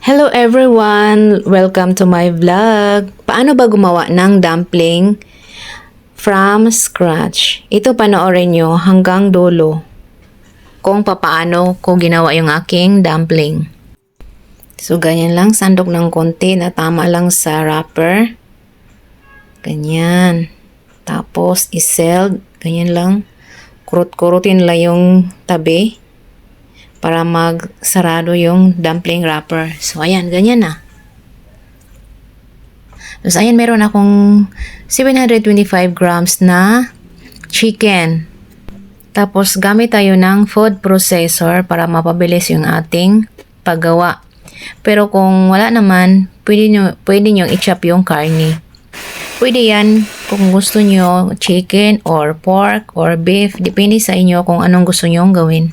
Hello everyone! Welcome to my vlog. Paano ba gumawa ng dumpling from scratch? Ito panoorin nyo hanggang dulo kung papaano ko ginawa yung aking dumpling. So ganyan lang, sandok ng konti na tama lang sa wrapper. Ganyan. Tapos iseld, ganyan lang. Kurut-kurutin lang yung tabi para magsarado yung dumpling wrapper. So, ayan, ganyan na. Tapos, ayan, meron akong 725 grams na chicken. Tapos, gamit tayo ng food processor para mapabilis yung ating paggawa. Pero kung wala naman, pwede nyo i-chop yung karne. Pwede yan kung gusto nyo chicken or pork or beef. Depende sa inyo kung anong gusto nyo gawin.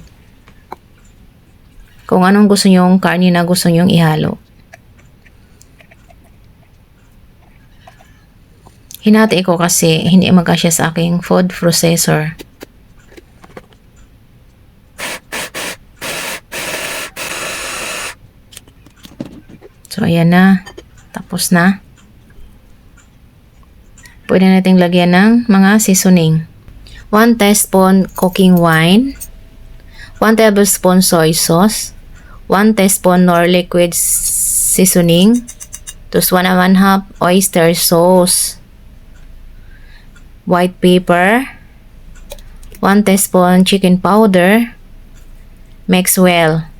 Kung anong gusto nyong karne na gusto nyong ihalo. Hinati ko kasi hindi magkasya sa aking food processor. So, ayan na. Tapos na. Pwede nating lagyan ng mga seasoning. 1 teaspoon cooking wine. 1 tablespoon soy sauce, 1 teaspoon nor liquid seasoning, tapos 1 1/2 oyster sauce, white pepper, 1 teaspoon chicken powder, mix well.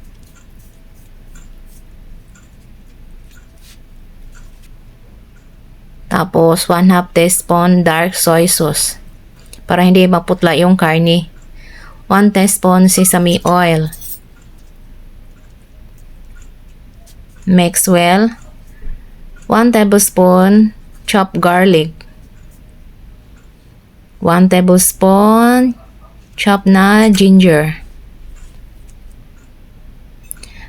Tapos 1/2 teaspoon dark soy sauce para hindi maputla yung karne. 1 teaspoon sesame oil. Mix well. 1 tablespoon chopped garlic. 1 tablespoon chopped na ginger.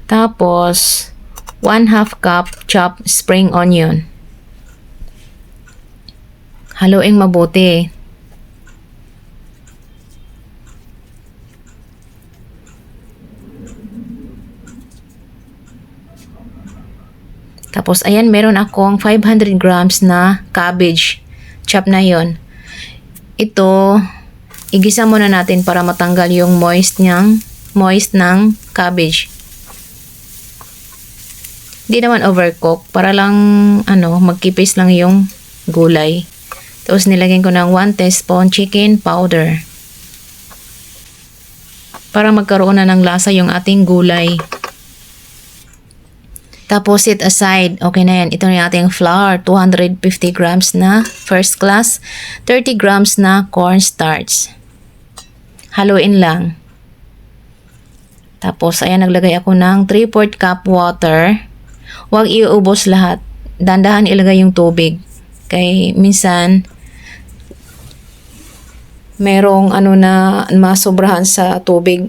Tapos 1/2 cup chopped spring onion. Haluin mabuti. Tapos, ayan, meron akong 500 grams na cabbage. Chop na yon. Ito, igisa muna natin para matanggal yung moist ng cabbage. Hindi naman overcook. Para lang, magkipis lang yung gulay. Tapos, nilagyan ko ng 1 teaspoon chicken powder. Para magkaroon na ng lasa yung ating gulay. Tapos, set aside. Okay na yan. Ito na yung ating flour. 250 grams na first class. 30 grams na cornstarch. Haluin lang. Tapos, ayan, naglagay ako ng 3/4 cup water. Huwag iubos lahat. Dandahan ilagay yung tubig. Kaya minsan, merong na masobrahan sa tubig.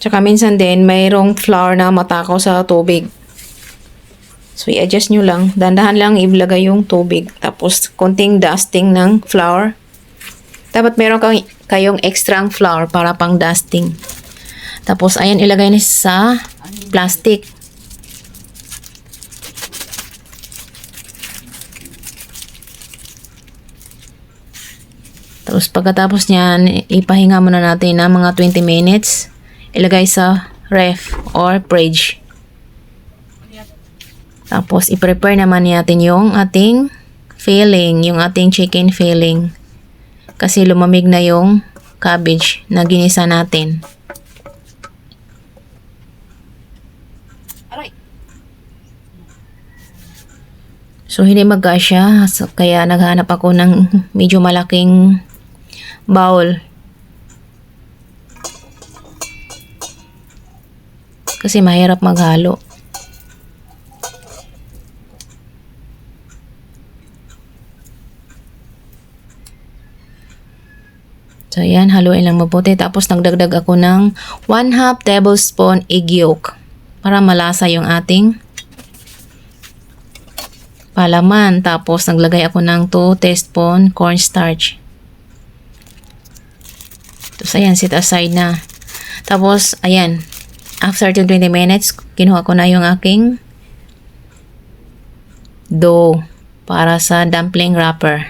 Tsaka minsan din, mayroong flour na matakaw sa tubig. So, i-adjust nyo lang. Dandahan lang ilagay yung tubig. Tapos, konting dusting ng flour. Dapat meron kayong extra flour para pang dusting. Tapos, ayan, ilagay na sa plastic. Tapos, pagkatapos niyan, ipahinga muna natin ng mga 20 minutes. Ilagay sa ref or fridge. Tapos, i-prepare naman natin yung ating filling, yung ating chicken filling. Kasi lumamig na yung cabbage na ginisa natin. So, hindi magkasya. So, kaya naghanap ako ng medyo malaking bowl. Kasi mahirap maghalo. So, ayan, haluin lang mabuti. Tapos, nagdagdag ako ng 1/2 tablespoon egg yolk para malasa yung ating palaman. Tapos, naglagay ako ng 2 teaspoon cornstarch. Tapos, ayan, set aside na. Tapos, ayan, after 20 minutes, kinuha ko na yung aking dough para sa dumpling wrapper.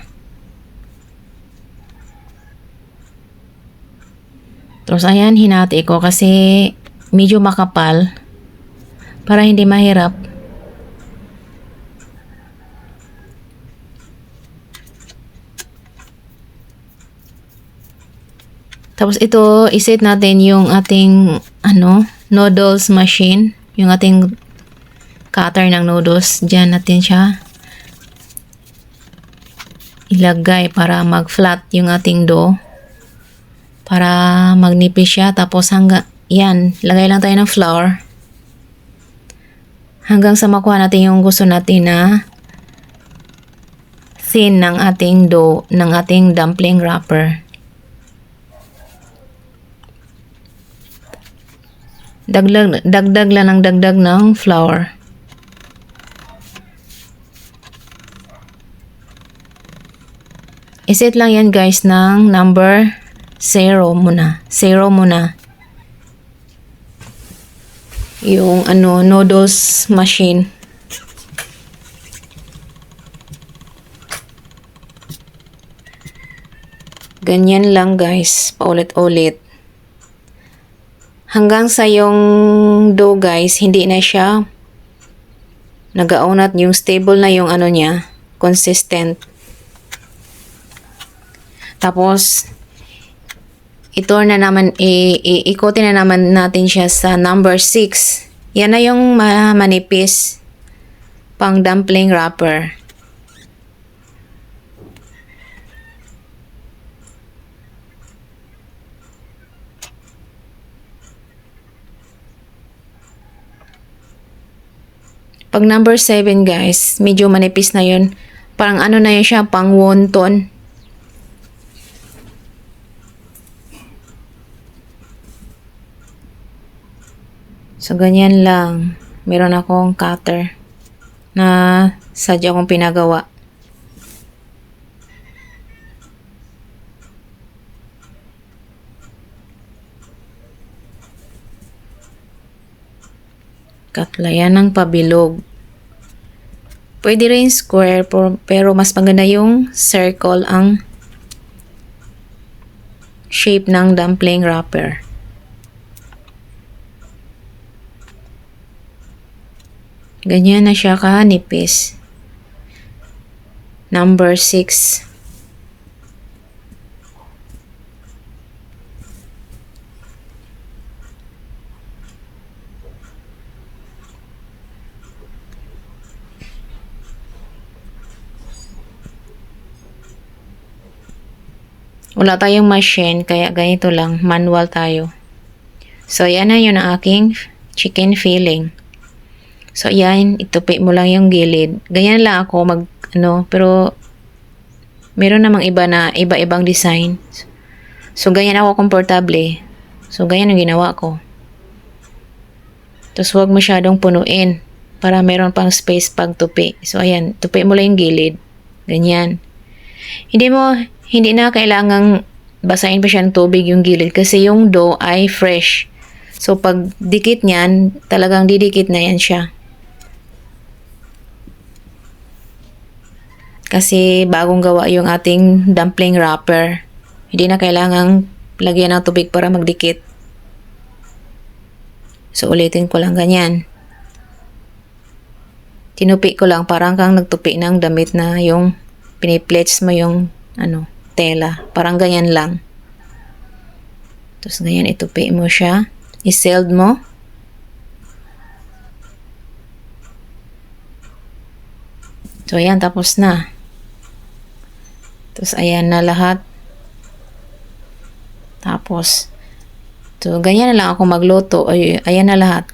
Tapos ayan, hinati ko kasi medyo makapal para hindi mahirap. Tapos ito, iset natin yung ating noodles machine, yung ating cutter ng noodles. Diyan natin siya ilagay para mag-flat yung ating dough. Para magnipis siya. Tapos yan, lagay lang tayo ng flour. Hanggang sa makuha natin yung gusto natin na thin ng ating dough, ng ating dumpling wrapper. Dagdag lang ng dagdag ng flour. Iset lang yan guys ng number 0 muna. 0 muna. Yung noodles machine. Ganyan lang guys, paulit-ulit. Hanggang sa yung dough guys, hindi na siya nag-aunat, yung stable na yung niya, consistent. Tapos, ito na naman, ikotin na naman natin siya sa number 6. Yan na yung manipis pang dumpling wrapper. Pag number 7 guys, medyo manipis na yun. Parang na yun siya, pang wonton. So, ganyan lang. Meron akong cutter na sadya akong pinagawa. Katlayan ng pabilog. Pwede rin square, pero mas maganda yung circle ang shape ng dumpling wrapper. Ganyan na siya kanipis. Number 6. Wala tayong machine, kaya ganito lang, manual tayo. So, yan na yun ang aking chicken filling. So, yan, itupi mo lang yung gilid. Ganyan lang ako pero meron namang iba na iba-ibang design. So, ganyan ako komportable. So, ganyan ang ginawa ko. Tapos, huwag masyadong punuin para meron pang space pag tupi. So, ayan, tupi mo lang yung gilid. Ganyan. Hindi na kailangang basahin pa siya ng tubig yung gilid kasi yung dough ay fresh. So, pag dikit niyan, talagang didikit na yan siya. Kasi bagong gawa yung ating dumpling wrapper. Hindi na kailangang lagyan ng tubig para magdikit. So, ulitin ko lang ganyan. Tinupi ko lang, parang kang nagtupi ng damit na yung piniplates mo yung tela. Parang ganyan lang. Tapos ganyan, itupi mo siya. I-sealed mo. So, ayan, tapos na. Tapos, ayan na lahat. Tapos, so, ganyan na lang ako magluto. Ayan na lahat.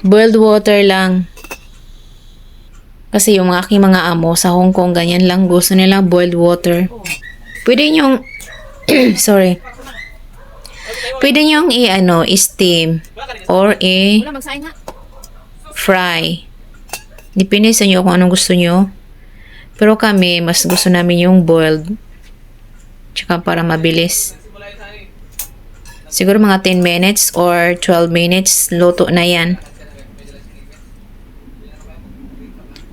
Boiled water lang. Kasi yung aking mga amo sa Hong Kong, ganyan lang. Gusto nila boiled water. Pwede nyong, sorry. Pwede nyong i-steam or fry. Depende sa inyo kung anong gusto nyo. Pero kami, mas gusto namin yung boiled. Tsaka para mabilis. Siguro mga 10 minutes or 12 minutes, luto na yan.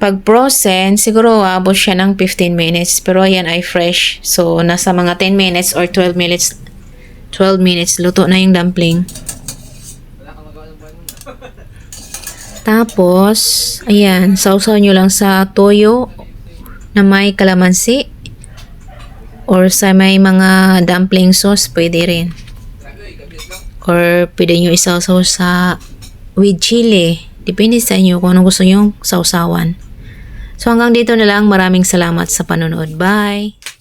Pag frozen, siguro abot siya ng 15 minutes. Pero yan ay fresh. So, nasa mga 10 minutes or 12 minutes, luto na yung dumpling. Tapos, ayan, sausaw nyo lang sa toyo na may kalamansi. Or sa may mga dumpling sauce, pwede rin. Or pwede nyo isawsaw sa with chili. Depende sa inyo kung anong gusto nyo sausawan. So hanggang dito na lang. Maraming salamat sa panonood. Bye!